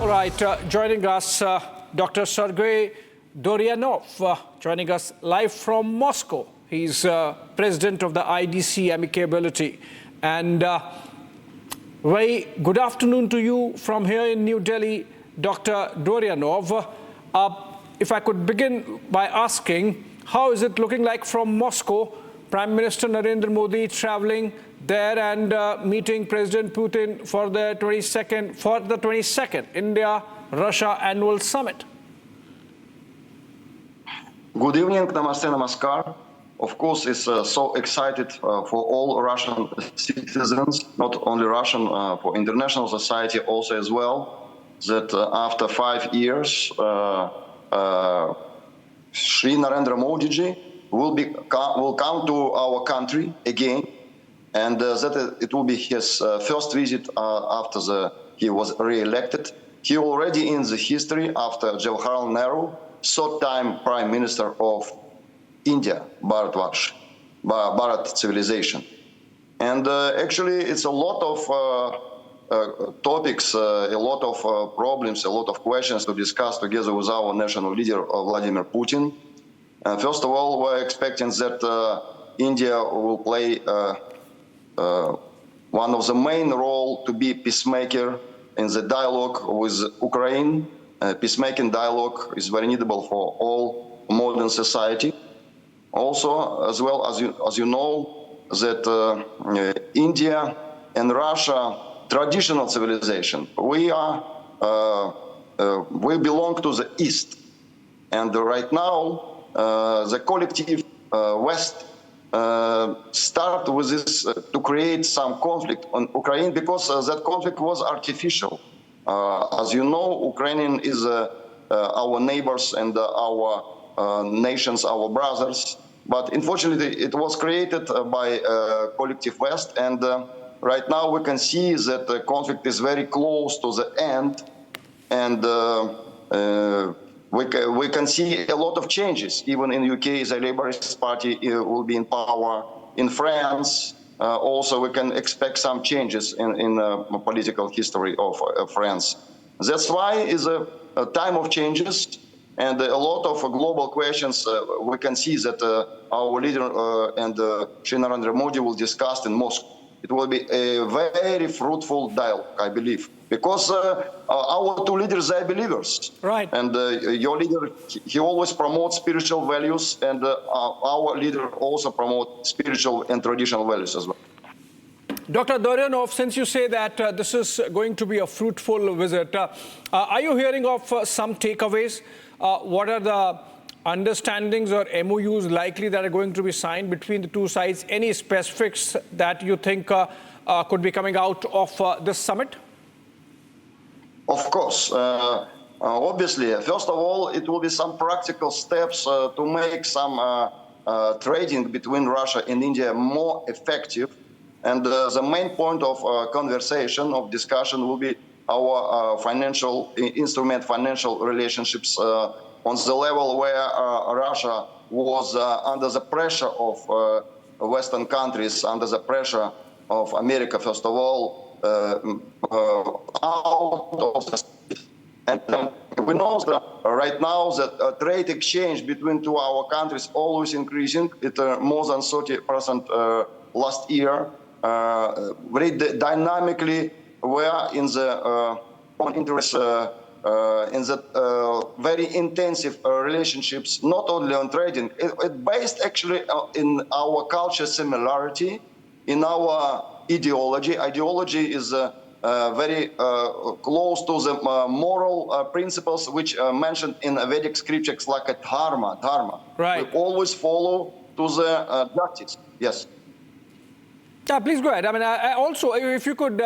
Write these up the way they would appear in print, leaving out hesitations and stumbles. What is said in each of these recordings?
All right, joining us, Dr. Sergei Dvorianov, joining us live from Moscow. He's president of the IDC Amicability. And very good afternoon to you from here in New Delhi, Dr. Dvarianov. If I could begin by asking, how is it looking like from Moscow? Prime Minister Narendra Modi traveling there and meeting President Putin for the 22nd India-Russia annual summit. Good evening, Namaste, Namaskar. Of course, it's so excited for all Russian citizens, not only Russian, for international society also as well, that after 5 years, Shri Narendra Modi ji will come to our country again, and that it will be his first visit after he was re-elected. He already in the history after Jawaharlal Nehru, third-time Prime Minister of India, Bharat civilization. And actually it's a lot of topics, a lot of problems, a lot of questions to discuss together with our national leader, Vladimir Putin. First of all, we're expecting that India will play one of the main role to be peacemaker in the dialogue with Ukraine. Peacemaking dialogue is very needable for all modern society. Also, as well as you know, that India and Russia, traditional civilization, we belong to the East, and right now the collective West start with this to create some conflict on Ukraine, because that conflict was artificial. As you know, Ukrainian is our neighbors and our nations, our brothers. But unfortunately, it was created by collective West, and right now we can see that the conflict is very close to the end, and we can see a lot of changes. Even in UK, the Labourist Party will be in power. In France, also we can expect some changes in political history of France. That's why it's a time of changes. And a lot of global questions we can see that our leader and Shri Narendra Modi will discuss in Moscow. It will be a very fruitful dialogue, I believe, because our two leaders are believers. Right. And your leader, he always promotes spiritual values, and our leader also promotes spiritual and traditional values as well. Dr. Dvarianov, since you say that this is going to be a fruitful visit, are you hearing of some takeaways? What are the understandings or MOUs likely that are going to be signed between the two sides? Any specifics that you think could be coming out of this summit? Of course. Obviously, first of all, it will be some practical steps to make some trading between Russia and India more effective. And the main point of conversation, of discussion, will be our financial relationships on the level where Russia was under the pressure of Western countries, under the pressure of America, first of all, out of the state. And we know that right now that trade exchange between our countries always increasing. It more than 30% last year. Very dynamically, we are in the interest in the very intensive relationships, not only on trading. It based actually in our culture similarity, in our ideology. Ideology is very close to the moral principles which are mentioned in Vedic scriptures, like a dharma. Right. We always follow to the justice. Yes. Yeah, please go ahead. I mean, also, if you could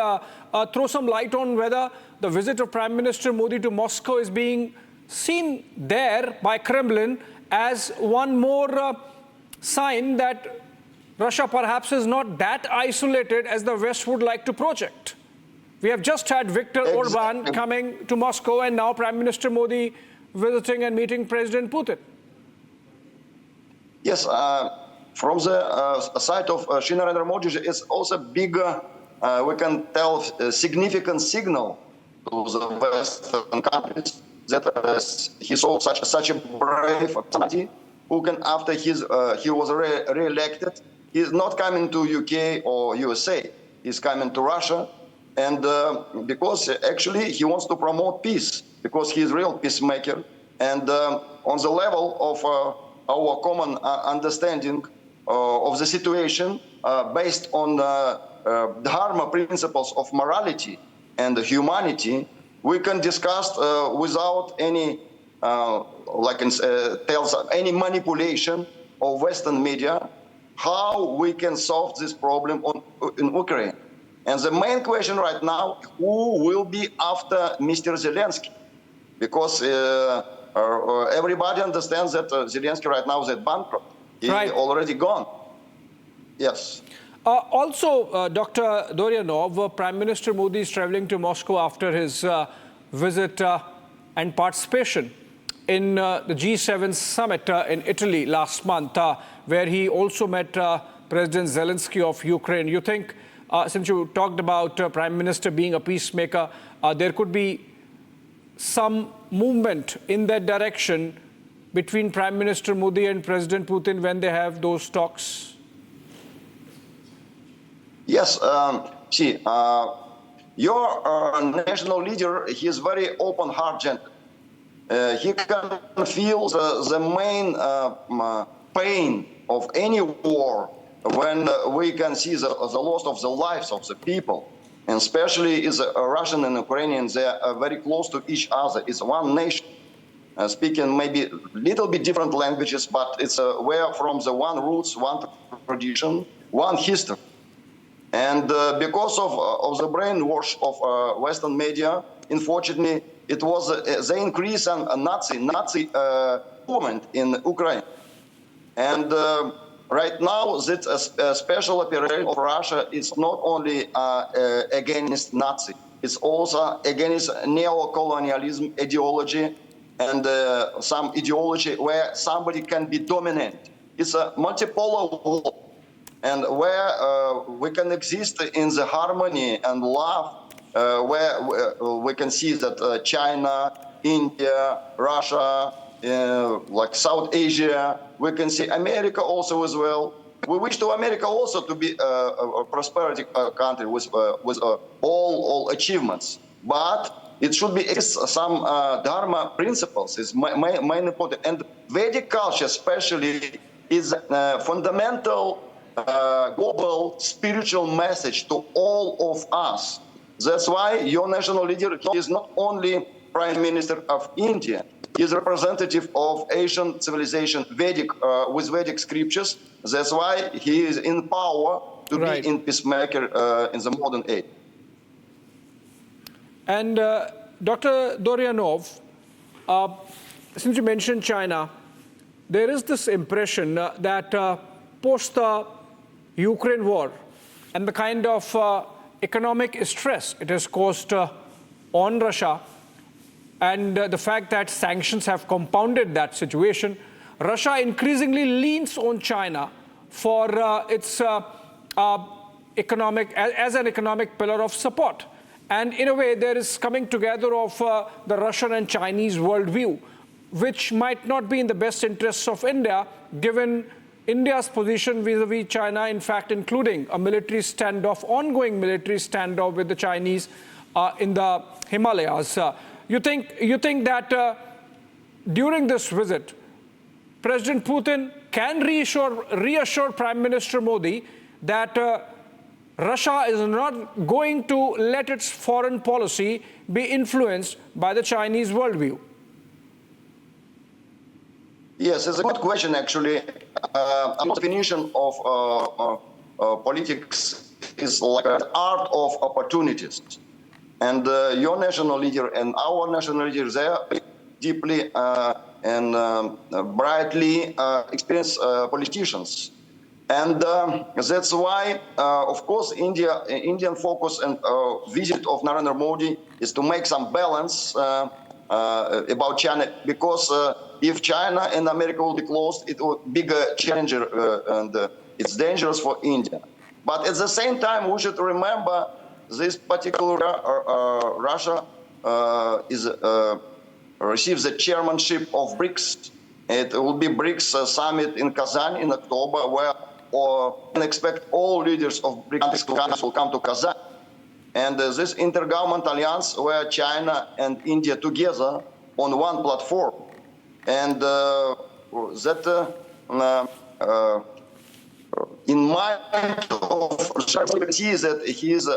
throw some light on whether the visit of Prime Minister Modi to Moscow is being seen there by Kremlin as one more sign that Russia perhaps is not that isolated as the West would like to project. We have just had Viktor Orban coming to Moscow, and now Prime Minister Modi visiting and meeting President Putin. Yes. From the side of Shri Narendra Modi, it's also big, we can tell, significant signal to the Western countries that he saw such a brave personality who can, after he was re-elected, he's not coming to UK or USA, he's coming to Russia, and because actually he wants to promote peace, because he's a real peacemaker, and on the level of our common understanding of the situation based on Dharma principles of morality and humanity, we can discuss without any any manipulation of Western media how we can solve this problem in Ukraine. And the main question right now, who will be after Mr. Zelensky? Because everybody understands that Zelensky right now is bankrupt. He's already gone. Yes. Also, Dr. Dvarianov, Prime Minister Modi is traveling to Moscow after his visit and participation in the G7 summit in Italy last month, where he also met President Zelensky of Ukraine. You think, since you talked about Prime Minister being a peacemaker, there could be some movement in that direction between Prime Minister Modi and President Putin when they have those talks? Yes, see, your national leader, he is very open-hearted. He can feel the main pain of any war when we can see the loss of the lives of the people. And especially is Russian and Ukrainians, they are very close to each other. It's one nation, speaking maybe a little bit different languages, but it's where from the one roots, one tradition, one history. And because of the brainwash of Western media, unfortunately, it was the increase in Nazi movement in Ukraine. And right now, this special operation of Russia is not only against Nazi, it's also against neo-colonialism ideology and some ideology where somebody can be dominant. It's a multipolar world, and where we can exist in the harmony and love, where we can see that China, India, Russia, like South Asia, we can see America also as well. We wish to America also to be a prosperity country with all achievements, but it should be some Dharma principles is main important. And Vedic culture especially is a fundamental global spiritual message to all of us. That's why your national leader is not only Prime Minister of India, he is representative of Asian civilization, Vedic, with Vedic scriptures. That's why he is in power to be in peacemaker in the modern age. And Dr. Dvarianov, since you mentioned China, there is this impression that post the Ukraine war and the kind of economic stress it has caused on Russia, and the fact that sanctions have compounded that situation, Russia increasingly leans on China for its economic, as an economic pillar of support. And in a way, there is coming together of the Russian and Chinese worldview, which might not be in the best interests of India, given India's position vis-a-vis China, in fact, including a military standoff, ongoing military standoff with the Chinese in the Himalayas. You think that during this visit, President Putin can reassure Prime Minister Modi that Russia is not going to let its foreign policy be influenced by the Chinese worldview? Yes, it's a good question, actually. The definition of politics is like an art of opportunities. And your national leader and our national leader, they are deeply and brightly experienced politicians. And that's why, of course, Indian focus and visit of Narendra Modi is to make some balance about China, because if China and America will be closed, it will be a bigger challenger, and it's dangerous for India. But at the same time, we should remember this particular Russia receives the chairmanship of BRICS. It will be BRICS summit in Kazan in October, where we can expect all leaders of BRICS countries will come to Kazan. And this intergovernmental alliance where China and India together on one platform. And in mind of see that he is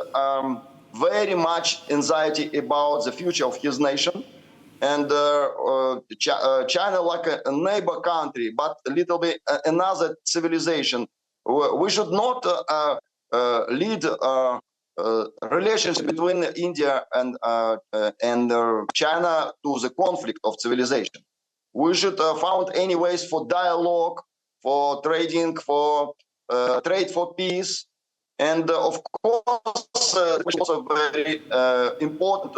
very much anxiety about the future of his nation. And China, like a neighbor country, but a little bit another civilization. We should not lead relationship between India and China to the conflict of civilization. We should find any ways for dialogue, for trading, for trade for peace, and of course, which is also a very important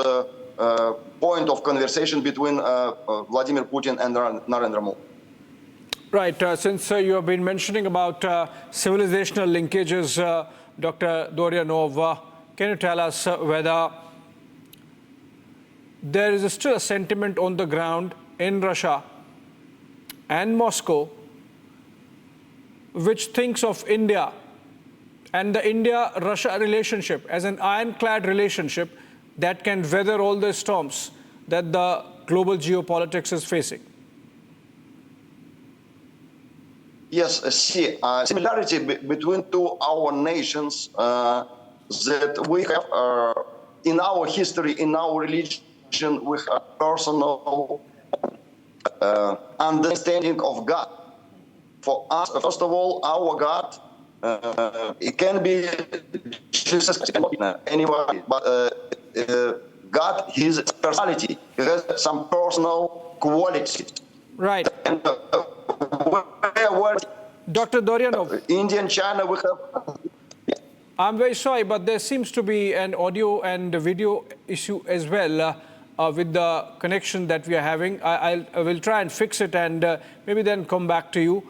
point of conversation between Vladimir Putin and Narendra Modi. Right. Since you have been mentioning about civilizational linkages, Dr. Dvarianov, can you tell us whether there is still a sentiment on the ground in Russia and Moscow which thinks of India and the India-Russia relationship as an ironclad relationship that can weather all the storms that the global geopolitics is facing? Yes, see, similarity between our nations that we have in our history, in our religion, we have personal understanding of God. For us, first of all, our God, it can be Jesus, anybody, but God, His personality, He has some personal qualities. Right. And Dr. Dvarianov, India and China, we have. I'm very sorry, but there seems to be an audio and video issue as well with the connection that we are having. I will try and fix it and maybe then come back to you.